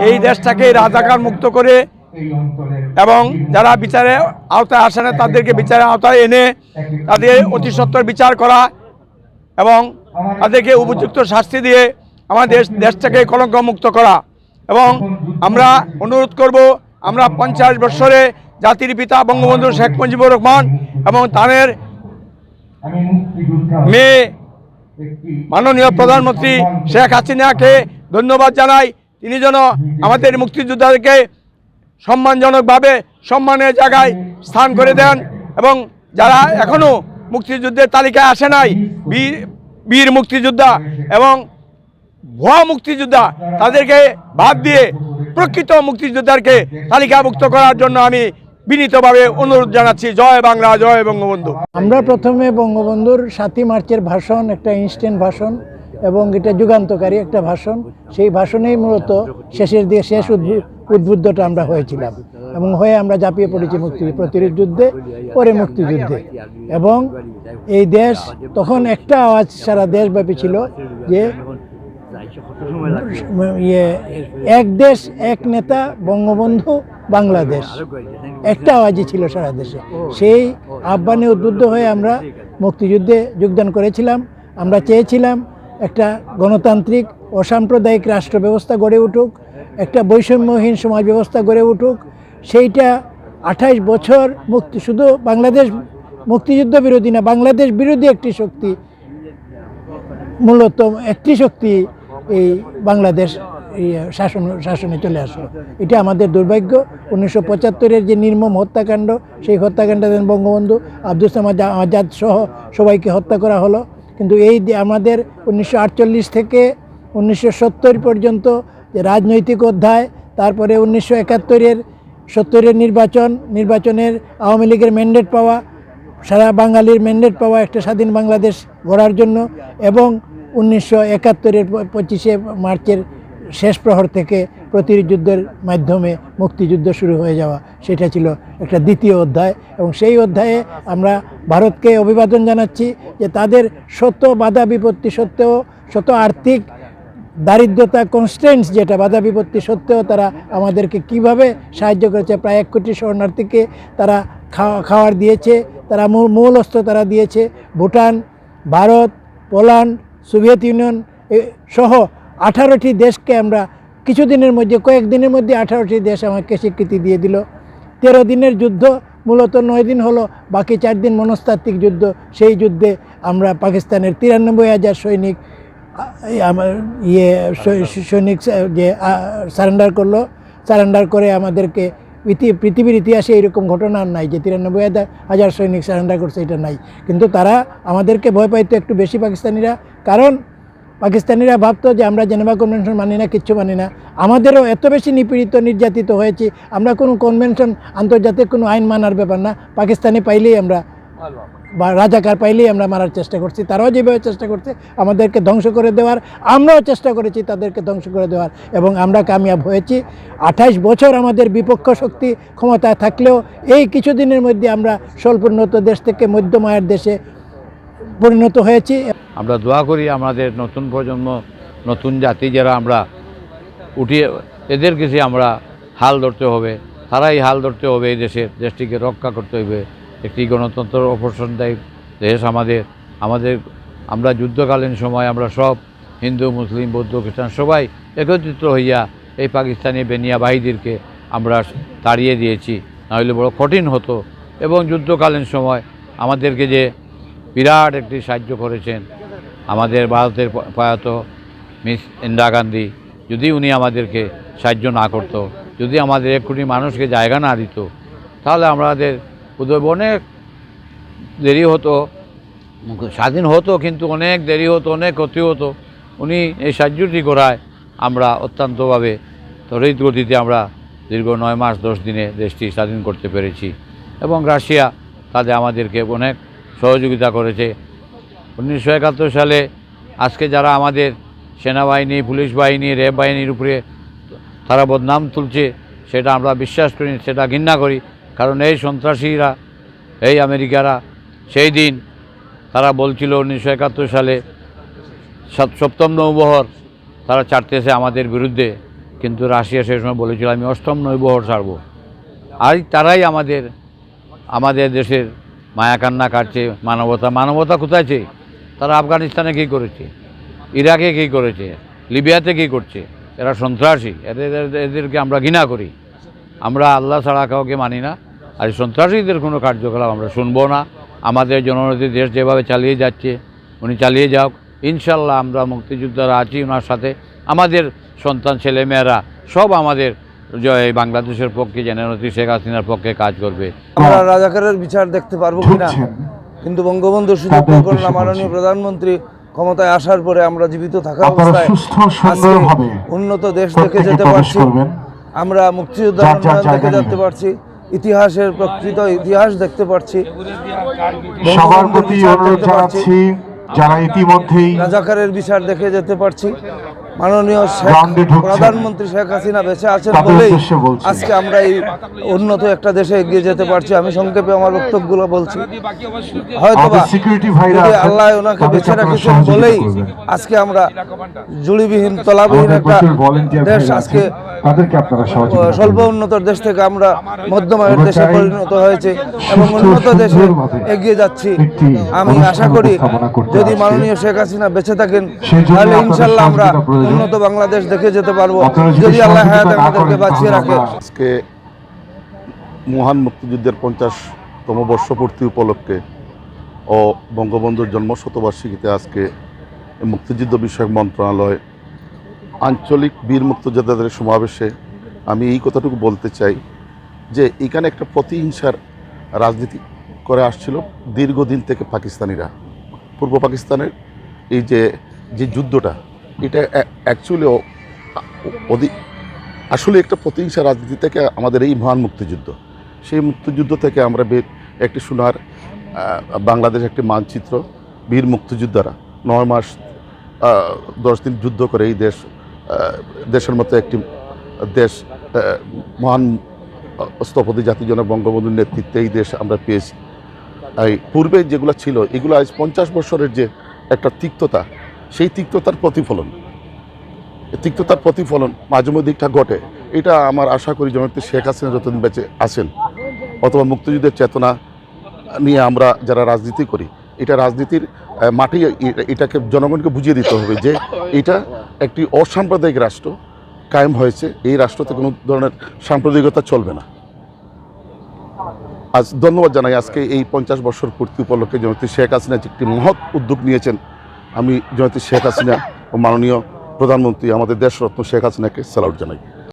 এই দেশটাকে রাজাকার মুক্ত করে এবং যারা বিচারে আওতায় আসে না তাদেরকে বিচারের আওতায় এনে তাদের অতি সত্বর বিচার করা এবং তাদেরকে উপযুক্ত শাস্তি দিয়ে আমাদের দেশটাকে কলঙ্ক মুক্ত করা। এবং আমরা অনুরোধ করব, আমরা 50 বছরে জাতির পিতা বঙ্গবন্ধু শেখ মুজিবুর রহমান এবং তাদের মেয়ে মাননীয় প্রধানমন্ত্রী শেখ হাসিনাকে ধন্যবাদ জানাই। তিনি যেন আমাদের মুক্তিযোদ্ধাদেরকে সম্মানজনকভাবে সম্মানের জায়গায় স্থান করে দেন এবং যারা এখনও মুক্তিযুদ্ধের তালিকায় আসে নাই, বীর মুক্তিযোদ্ধা এবং ভুয়া মুক্তিযোদ্ধা, তাদেরকে বাদ দিয়ে প্রকৃত মুক্তিযোদ্ধাকে তালিকাভুক্ত করার জন্য আমি বিনীতভাবে অনুরোধ জানাচ্ছি। জয় বাংলা, জয় বঙ্গবন্ধু। আমরা প্রথমে বঙ্গবন্ধুর 7ই মার্চের ভাষণ, একটা ইনস্ট্যান্ট ভাষণ এবং এটা যুগান্তকারী একটা ভাষণ, সেই ভাষণেই মূলত শেষের দিয়ে শেষ উদ্বুদ্ধটা আমরা হয়েছিলাম এবং হয়ে আমরা ঝাঁপিয়ে পড়েছি প্রতিরোধ যুদ্ধে, পরে মুক্তিযুদ্ধে। এবং এই দেশ তখন একটা আওয়াজ সারা দেশব্যাপী ছিল যে এক দেশ এক নেতা বঙ্গবন্ধু বাংলাদেশ, একটা আওয়াজই ছিল সারা দেশে। সেই আহ্বানে উদ্বুদ্ধ হয়ে আমরা মুক্তিযুদ্ধে যোগদান করেছিলাম। আমরা চেয়েছিলাম একটা গণতান্ত্রিক ও সাম্প্রদায়িক রাষ্ট্র ব্যবস্থা গড়ে উঠুক, একটা বৈষম্যহীন সমাজ ব্যবস্থা গড়ে উঠুক। সেইটা 28 বছর শুধু বাংলাদেশ মুক্তিযুদ্ধ বিরোধী না, বাংলাদেশ বিরোধী একটি শক্তি, মূলত একটি শক্তি এই বাংলাদেশ শাসনে চলে আসলো। এটা আমাদের দুর্ভাগ্য। 1975-এর যে নির্মম হত্যাকাণ্ড, সেই হত্যাকাণ্ডে বঙ্গবন্ধু, আব্দুল সামাদ আজাদ সহ সবাইকে হত্যা করা হলো। কিন্তু এই আমাদের 1948 থেকে 1970 পর্যন্ত যে রাজনৈতিক অধ্যায়, তারপরে 1971-70-এর নির্বাচনের আওয়ামী লীগের ম্যান্ডেট পাওয়া, সারা বাঙালির ম্যান্ডেট পাওয়া একটা স্বাধীন বাংলাদেশ গড়ার জন্য, এবং 1971-এর 25শে মার্চের শেষ প্রহর থেকে প্রতিরোধ যুদ্ধের মাধ্যমে মুক্তিযুদ্ধ শুরু হয়ে যাওয়া, সেটা ছিল একটা দ্বিতীয় অধ্যায়। এবং সেই অধ্যায়ে আমরা ভারতকে অভিবাদন জানাচ্ছি যে তাদের শত বাধা বিপত্তি সত্ত্বেও, শত আর্থিক দারিদ্রতা কনস্ট্যান্টস, যেটা বাধা বিপত্তি সত্ত্বেও তারা আমাদেরকে কিভাবে সাহায্য করেছে। প্রায় 1 কোটি শরণার্থীকে তারা খাওয়ার দিয়েছে, তারা মূল অস্ত্র তারা দিয়েছে। Bhutan, Bharat, Poland, Soviet union সহ 18টি দেশকে আমরা কিছুদিনের মধ্যে, কয়েকদিনের মধ্যে 18টি দেশ আমাকে স্বীকৃতি দিয়ে দিল। 13 দিনের যুদ্ধ, মূলত 9 দিন হলো, বাকি 4 দিন মনস্তাত্ত্বিক যুদ্ধ। সেই যুদ্ধে আমরা পাকিস্তানের 93,000 সৈনিক সৈনিক যে সারেন্ডার করে আমাদেরকে, পৃথিবীর ইতিহাসে এরকম ঘটনা নাই যে 93,000 সৈনিক সারেন্ডার করছে, এটা নাই। কিন্তু তারা আমাদেরকে ভয় পাইতো একটু বেশি পাকিস্তানিরা, কারণ পাকিস্তানিরা ভাবতো যে আমরা জেনেভা কনভেনশন মানি না, কিচ্ছু মানি না। আমাদেরও এত বেশি নিপীড়িত নির্যাতিত হয়েছি, আমরা কোনো কনভেনশন, আন্তর্জাতিক কোনো আইন মানার ব্যাপার না, পাকিস্তানি পাইলেই আমরা বা রাজাকার পাইলেই আমরা মারার চেষ্টা করছি। তারাও যেভাবে চেষ্টা করছে আমাদেরকে ধ্বংস করে দেওয়ার, আমরাও চেষ্টা করেছি তাদেরকে ধ্বংস করে দেওয়ার, এবং আমরা কামিয়াব হয়েছি। 28 বছর আমাদের বিপক্ষ শক্তি ক্ষমতায় থাকলেও এই কিছুদিনের মধ্যে আমরা স্বল্পোন্নত দেশ থেকে মধ্যম আয়ের দেশে পরিণত হয়েছি। আমরা দোয়া করি আমাদের নতুন প্রজন্ম, নতুন জাতি যারা আমরা উঠিয়ে, এদের কিছু আমরা হাল ধরতে হবে, তারাই হাল ধরতে হবে। এই দেশটিকে রক্ষা করতে হবে। একটি গণতন্ত্র অপসরদায়ী দেশ আমাদের আমরা যুদ্ধকালীন সময় আমরা সব হিন্দু, মুসলিম, বৌদ্ধ, খ্রিস্টান সবাই একত্রিত হইয়া এই পাকিস্তানি বেনিয়া বাহিনীদেরকে আমরা তাড়িয়ে দিয়েছি, নাহলে বড় কঠিন হতো। এবং যুদ্ধকালীন সময় আমাদেরকে যে বিরাট একটি সাহায্য করেছেন আমাদের ভারতের প্রয়াত মিস ইন্দিরা গান্ধী, যদি উনি আমাদেরকে সাহায্য না করতো, যদি আমাদের 1 কোটি মানুষকে জায়গা না দিত, তাহলে আমাদের বোধহয় অনেক দেরি হতো, স্বাধীন হতো, কিন্তু অনেক দেরি হতো, অনেক ক্ষতি হতো। উনি এই সাহায্যটি করায় আমরা অত্যন্তভাবে তড়িৎ গতিতে আমরা দীর্ঘ 9 মাস 10 দিনে দেশটি স্বাধীন করতে পেরেছি। এবং রাশিয়া তাদের আমাদেরকে অনেক সহযোগিতা করেছে। 1971 সালে আজকে যারা আমাদের সেনাবাহিনী, পুলিশ বাহিনী, র্যাব বাহিনীর উপরে তারা বদনাম তুলছে, সেটা আমরা বিশ্বাস করি, সেটা ঘৃণা করি। কারণ এই সন্ত্রাসীরা, এই আমেরিকারা সেই দিন তারা বলছিল 1971 সালে 7ম নৌবহর তারা ছাড়তেছে আমাদের বিরুদ্ধে, কিন্তু রাশিয়া সেই সময় বলেছিল আমি অষ্টম নৌবহর ছাড়বো। আর তারাই আমাদের দেশের মায়া কান্না কাটছে। মানবতা কোথায় আছে? তারা আফগানিস্তানে কী করেছে, ইরাকে কী করেছে, লিবিয়াতে কী করছে? এরা সন্ত্রাসী, এদেরকে আমরা ঘৃণা করি। আমরা আল্লাহ ছাড়া কাউকে মানি না। আর এই সন্ত্রাসীদের কোনো কার্যকলাপ আমরা শুনবো না। আমাদের জননেত্রী দেশ যেভাবে চালিয়ে যাচ্ছে উনি চালিয়ে যাও। ইনশাল্লাহ আমরা মুক্তিযোদ্ধারা আছি ওনার সাথে। আমাদের সন্তান ছেলেমেয়েরা সব আমাদের এই বাংলাদেশের পক্ষে জননেত্রী শেখ হাসিনার পক্ষে কাজ করবে। আমরা রাজাকারের বিচার দেখতে পারবো কিনা, কিন্তু বঙ্গবন্ধু সুযোগ করলেন মাননীয় প্রধানমন্ত্রী ক্ষমতায় আসার পরে আমরা জীবিত থাকা অবস্থায় আজকে উন্নত দেশ দেখে যেতে পারছি, আমরা মুক্তিযোদ্ধার উন্নয়ন দেখে যেতে পারছি, ইতিহাসের প্রকৃত ইতিহাস দেখতে পারছি। সবার প্রতি অনুরোধ জানাচ্ছি যারা ইতিমধ্যেই রাজাকারের বিচার দেখে যেতে পারছি। মাননীয় প্রধানমন্ত্রী শেখ হাসিনা বেঁচে আছেন বলেই আজকে আমরা এই উন্নত একটা দেশে এগিয়ে যেতে পারছি। আমি সংক্ষেপে আমার বক্তব্যগুলো বলছি। হয়তোবা যদি আল্লাহ ওনাকে বেঁচে রাখেছেন বলেই আজকে আমরা জুড়িবিহীন তলাবিহীন একটা দেশ, আজকে স্বল্প উন্নত দেশ থেকে আমরা মধ্যমায়ের দেশে পরিণত হয়েছে এবং উন্নত দেশে এগিয়ে যাচ্ছি। আমি আশা করি যদি মাননীয় শেখ হাসিনা বেঁচে থাকেন তাহলে ইনশাল্লাহ আমরা উন্নত বাংলাদেশ দেখে যেতে পারবো, যদি আল্লাহ হায়াতে আমাদেরকে বাঁচিয়ে রাখে। আজকে মহান মুক্তিযুদ্ধের 50তম বর্ষপূর্তি উপলক্ষে ও বঙ্গবন্ধুর জন্মশতবার্ষিকীতে আজকে মুক্তিযুদ্ধ বিষয়ক মন্ত্রণালয় আঞ্চলিক বীর মুক্তিযোদ্ধাদের সমাবেশে আমি এই কথাটুকু বলতে চাই যে এখানে একটা প্রতিহিংসার রাজনীতি করে আসছিল দীর্ঘদিন থেকে পাকিস্তানিরা। পূর্ব পাকিস্তানের এই যে যুদ্ধটা, এটা অ্যাকচুয়ালি আসলে একটা প্রতিহিংসা রাজনীতি থেকে আমাদের এই মহান মুক্তিযুদ্ধ, সেই মুক্তিযুদ্ধ থেকে আমরা একটি সোনার বাংলাদেশ একটি মানচিত্র, বীর মুক্তিযোদ্ধারা 9 মাস 10 দিন যুদ্ধ করে এই দেশের মতো একটি দেশ মহান স্থপতি জাতির জনক বঙ্গবন্ধুর নেতৃত্বে এই দেশ আমরা পেয়েছি। এই পূর্বে যেগুলো ছিল এগুলো আজ 50 বছরের যে একটা তিক্ততা, সেই তিক্ততার প্রতিফলন মাঝে মধ্যে দিকটা ঘটে। এটা আমার আশা করি জননেত্রী শেখ হাসিনা যতদিন বেঁচে আছেন অথবা মুক্তিযুদ্ধের চেতনা নিয়ে আমরা যারা রাজনীতি করি, এটা রাজনীতির মাঠে এটাকে জনগণকে বুঝিয়ে দিতে হবে যে এটা একটি অসাম্প্রদায়িক রাষ্ট্র কায়েম হয়েছে, এই রাষ্ট্রতে কোনো ধরনের সাম্প্রদায়িকতা চলবে না। আজ ধন্যবাদ জানাই আজকে এই 50 বছর পূর্তি উপলক্ষে জননেত্রী শেখ হাসিনা যে একটি মহৎ উদ্যোগ নিয়েছেন। আমি জননেত্রী শেখ হাসিনা ও মাননীয় প্রধানমন্ত্রী আমাদের দেশরত্ন শেখ হাসিনাকে স্যালুট জানাই।